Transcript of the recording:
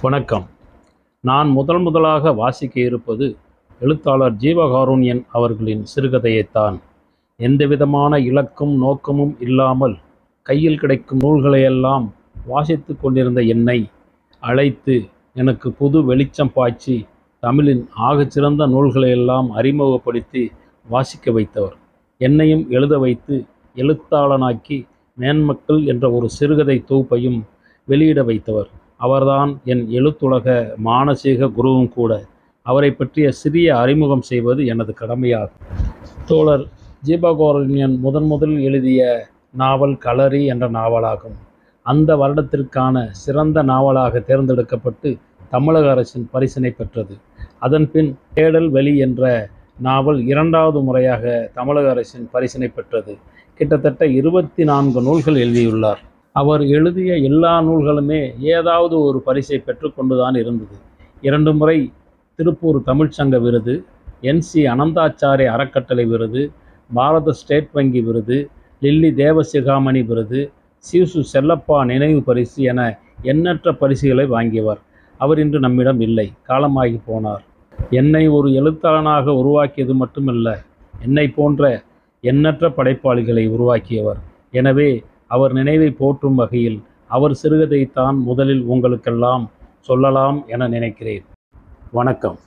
வணக்கம். நான் முதலாக வாசிக்க இருப்பது எழுத்தாளர் ஜீவகாருண்யன் அவர்களின் சிறுகதையைத்தான். எந்தவிதமான இலக்கும் நோக்கமும் இல்லாமல் கையில் கிடைக்கும் நூல்களையெல்லாம் வாசித்து கொண்டிருந்த என்னை அழைத்து எனக்கு புது வெளிச்சம் பாய்ச்சி தமிழின் ஆகச்சிறந்த நூல்களையெல்லாம் அறிமுகப்படுத்தி வாசிக்க வைத்தவர். என்னையும் எழுத வைத்து எழுத்தாளனாக்கி மேன்மக்கள் என்ற ஒரு சிறுகதை தொகுப்பையும் வெளியிட வைத்தவர். அவர்தான் என் எழுத்துலக மானசீக குருவும் கூட. அவரை பற்றிய சிறிய அறிமுகம் செய்வது எனது கடமையாகும். தோழர் ஜீவகாருண்யன் முதலில் எழுதிய நாவல் களரி என்ற நாவலாகும். அந்த வருடத்திற்கான சிறந்த நாவலாக தேர்ந்தெடுக்கப்பட்டு தமிழக அரசின் பரிசினை பெற்றது. அதன்பின் தேடல் வெளி என்ற நாவல் 2வது முறையாக தமிழக அரசின் பரிசினை பெற்றது. கிட்டத்தட்ட 24 நூல்கள் எழுதியுள்ளார். அவர் எழுதிய எல்லா நூல்களுமே ஏதாவது ஒரு பரிசை பெற்றுக்கொண்டுதான் இருந்தது. 2 முறை திருப்பூர் தமிழ்ச்சங்க விருது, NC அனந்தாச்சாரிய அறக்கட்டளை விருது, பாரத ஸ்டேட் வங்கி விருது, லில்லி தேவசிகாமணி விருது, சீசு செல்லப்பா நினைவு பரிசு என எண்ணற்ற பரிசுகளை வாங்கியவர். அவர் இன்று நம்மிடம் இல்லை, காலமாகி போனார். என்னை ஒரு எழுத்தாளனாக உருவாக்கியது மட்டுமல்ல, என்னை போன்ற எண்ணற்ற படைப்பாளிகளை உருவாக்கியவர். எனவே அவர் நினைவை போற்றும் வகையில் அவர் சிறுகதைத்தான் முதலில் உங்களுக்கெல்லாம் சொல்லலாம் என நினைக்கிறேன். வணக்கம்.